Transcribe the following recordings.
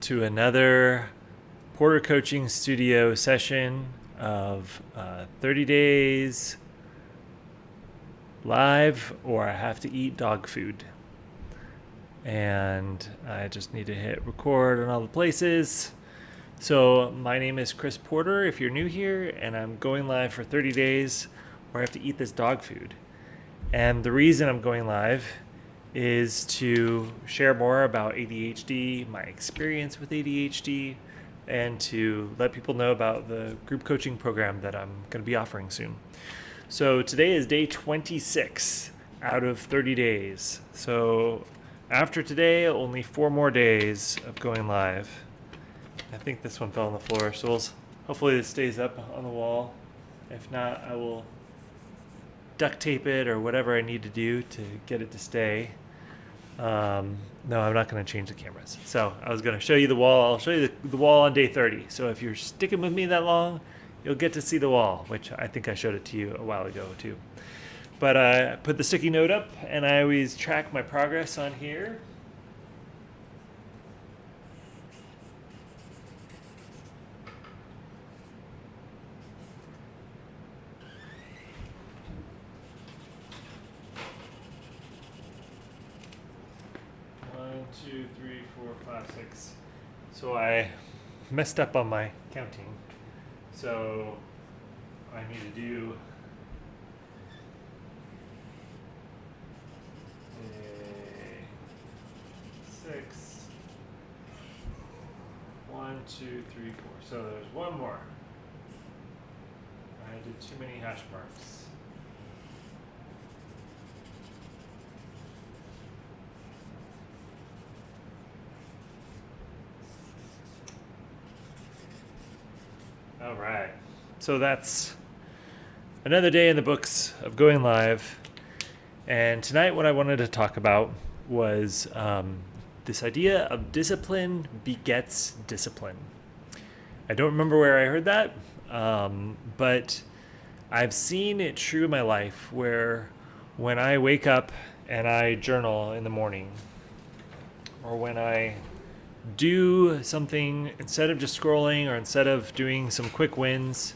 To another Porter Coaching Studio session of 30 days live, or I have to eat dog food. And I just need to hit record on all the places. So my name is Chris Porter if you're new here, and I'm going live for 30 days where I have to eat this dog food. And the reason I'm going live is to share more about ADHD, my experience with ADHD, and to let people know about the group coaching program that I'm going to be offering soon. So today is day 26 out of 30 days. So after today, only 4 more days of going live. I think this one fell on the floor, so hopefully it stays up on the wall. If not, I will duct tape it or whatever I need to do to get it to stay. No, I'm not going to change the cameras. So I was going to show you the wall. I'll show you the wall on day 30. So if you're sticking with me that long, you'll get to see the wall, which I think I showed it to you a while ago too. But I put the sticky note up, and I always track my progress on here. One, two, three, four, five, six. So I messed up on my counting. So I need to do a 6. 1, 2, 3, 4. So there's one more. I did too many hash marks. All right. So that's another day in the books of going live. And tonight, what I wanted to talk about was this idea of discipline begets discipline. I don't remember where I heard that, but I've seen it true in my life where when I wake up and I journal in the morning, or when I do something instead of just scrolling, or instead of doing some quick wins,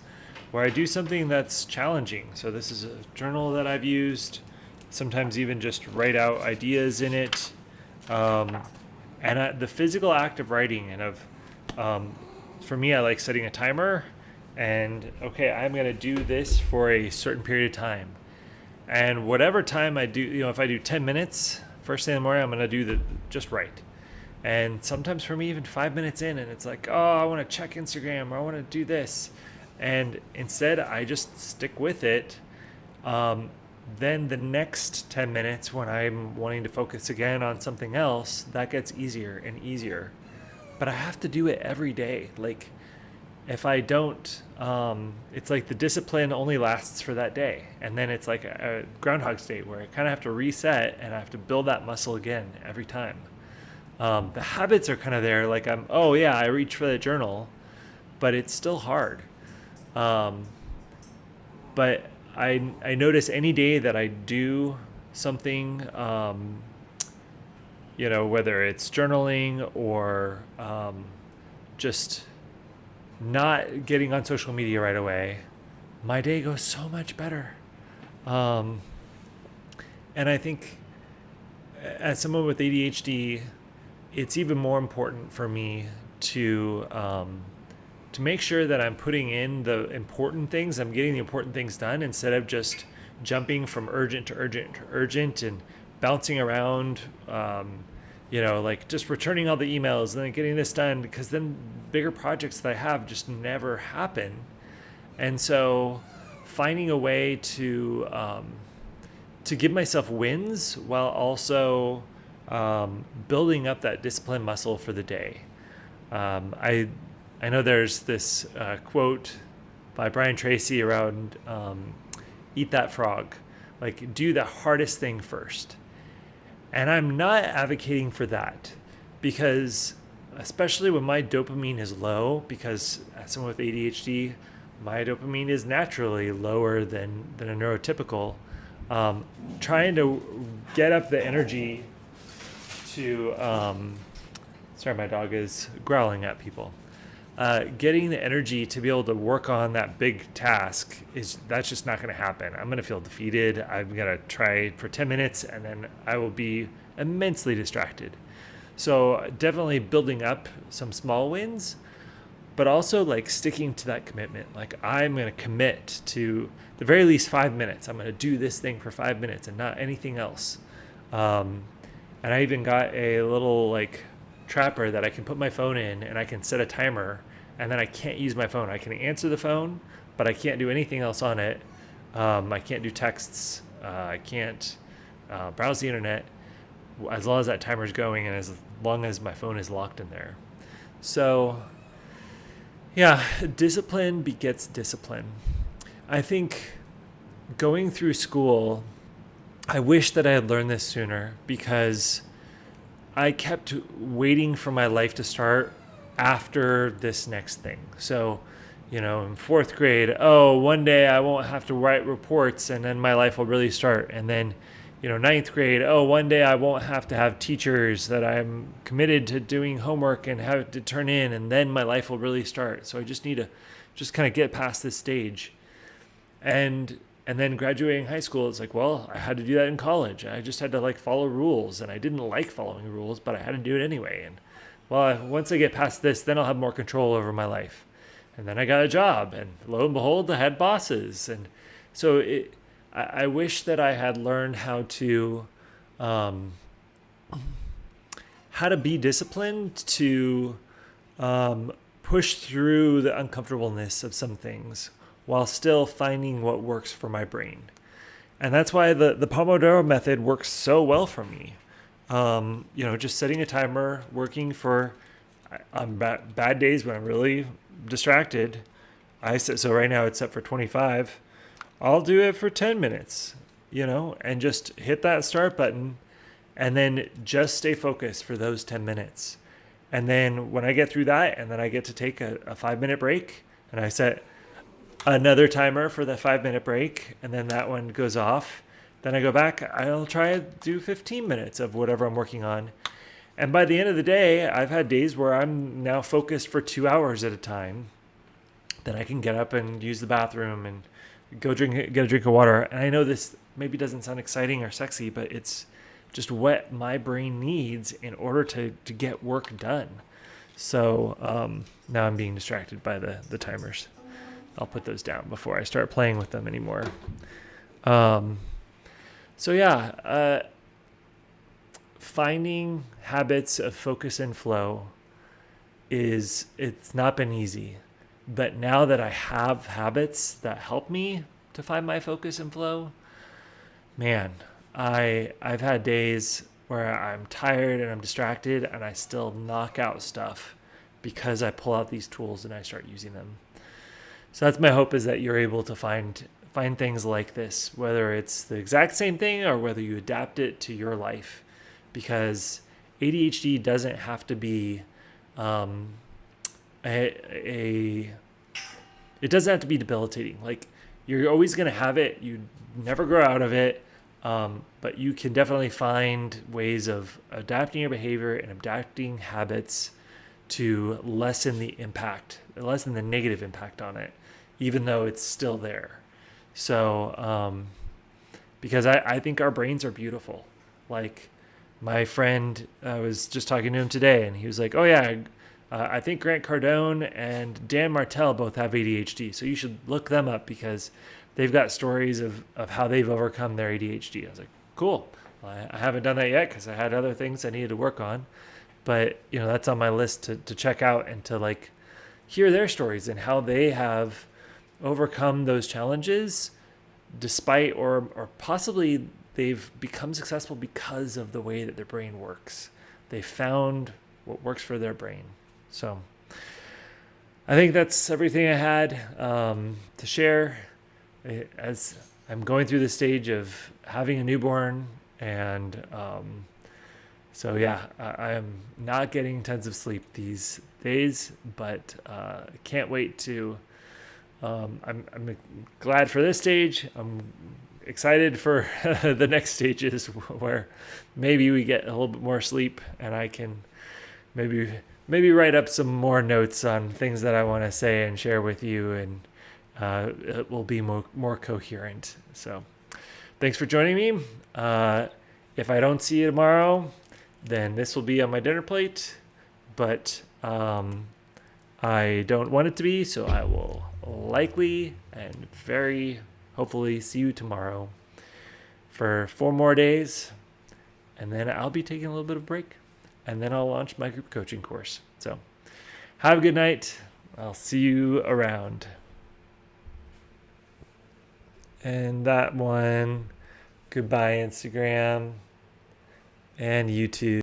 where I do something that's challenging. So this is a journal that I've used, sometimes even just write out ideas in it. And the physical act of writing and for me, I like setting a timer and, okay, I'm going to do this for a certain period of time. And whatever time I do, if I do 10 minutes, first thing in the morning, I'm going to do just write. And sometimes for me, even 5 minutes in, and it's like, oh, I want to check Instagram, or I want to do this. And instead, I just stick with it. Then the next 10 minutes, when I'm wanting to focus again on something else, that gets easier and easier. But I have to do it every day. Like, if I don't, it's like the discipline only lasts for that day. And then it's like a Groundhog's Day where I kind of have to reset and I have to build that muscle again every time. The habits are kind of there, like I reach for the journal, but it's still hard. But I notice any day that I do something, whether it's journaling or just not getting on social media right away, my day goes so much better. And I think as someone with ADHD, it's even more important for me to make sure that I'm putting in the important things, I'm getting the important things done, instead of just jumping from urgent to urgent to urgent and bouncing around, like just returning all the emails and then getting this done, because then bigger projects that I have just never happen. And so finding a way to give myself wins while also building up that discipline muscle for the day. I know there's this quote by Brian Tracy around eat that frog, like do the hardest thing first. And I'm not advocating for that, because especially when my dopamine is low, because as someone with ADHD, my dopamine is naturally lower than a neurotypical. Trying to get up the energy to Sorry, my dog is growling at people. Getting the energy to be able to work on that big task that's just not going to happen. I'm going to feel defeated. I'm going to try for 10 minutes and then I will be immensely distracted. So definitely building up some small wins, but also like sticking to that commitment. Like I'm going to commit to the very least 5 minutes. I'm going to do this thing for 5 minutes and not anything else. And I even got a little like trapper that I can put my phone in and I can set a timer, and then I can't use my phone. I can answer the phone, but I can't do anything else on it. I can't do texts. I can't browse the internet as long as that timer's going and as long as my phone is locked in there. So yeah, discipline begets discipline. I think going through school, I wish that I had learned this sooner, because I kept waiting for my life to start after this next thing. So, in fourth grade, one day I won't have to write reports and then my life will really start. And then, ninth grade, one day I won't have to have teachers that I'm committed to doing homework and have to turn in, and then my life will really start. So I just need to just kind of get past this stage. And then graduating high school, it's like, well, I had to do that in college. I just had to follow rules, and I didn't like following rules, but I had to do it anyway. And once I get past this, then I'll have more control over my life. And then I got a job, and lo and behold, I had bosses. And so I wish that I had learned how to be disciplined to push through the uncomfortableness of some things while still finding what works for my brain. And that's why the Pomodoro method works so well for me. Just setting a timer, working on bad days when I'm really distracted. So right now it's set for 25. I'll do it for 10 minutes, and just hit that start button and then just stay focused for those 10 minutes. And then when I get through that, and then I get to take a 5-minute break, and I set another timer for the 5-minute break, and then that one goes off. Then I go back, I'll try to do 15 minutes of whatever I'm working on. And by the end of the day, I've had days where I'm now focused for 2 hours at a time. Then I can get up and use the bathroom and get a drink of water. And I know this maybe doesn't sound exciting or sexy, but it's just what my brain needs in order to get work done. So now I'm being distracted by the timers. I'll put those down before I start playing with them anymore. Finding habits of focus and flow it's not been easy. But now that I have habits that help me to find my focus and flow, man, I've had days where I'm tired and I'm distracted and I still knock out stuff because I pull out these tools and I start using them. So that's my hope, is that you're able to find things like this, whether it's the exact same thing or whether you adapt it to your life, because ADHD doesn't have to be it doesn't have to be debilitating. Like, you're always going to have it. You never grow out of it. But you can definitely find ways of adapting your behavior and adapting habits to lessen the negative impact on it, even though it's still there. So, because I think our brains are beautiful. Like, my friend, I was just talking to him today, and he was like, oh yeah, I think Grant Cardone and Dan Martell both have ADHD. So you should look them up, because they've got stories of how they've overcome their ADHD. I was like, cool. Well, I haven't done that yet because I had other things I needed to work on. But, that's on my list to check out and to hear their stories and how they have overcome those challenges despite or possibly they've become successful because of the way that their brain works. They found what works for their brain. So I think that's everything I had to share as I'm going through the stage of having a newborn. And so yeah, I am not getting tons of sleep these days, but can't wait to. I'm glad for this stage. I'm excited for the next stages where maybe we get a little bit more sleep and I can maybe write up some more notes on things that I want to say and share with you, and it will be more coherent. So thanks for joining me. If I don't see you tomorrow, then this will be on my dinner plate, but I don't want it to be, so I will likely and very hopefully see you tomorrow for 4 more days, and then I'll be taking a little bit of a break, and then I'll launch my group coaching course. So have a good night. I'll see you around. And that one, goodbye Instagram and YouTube.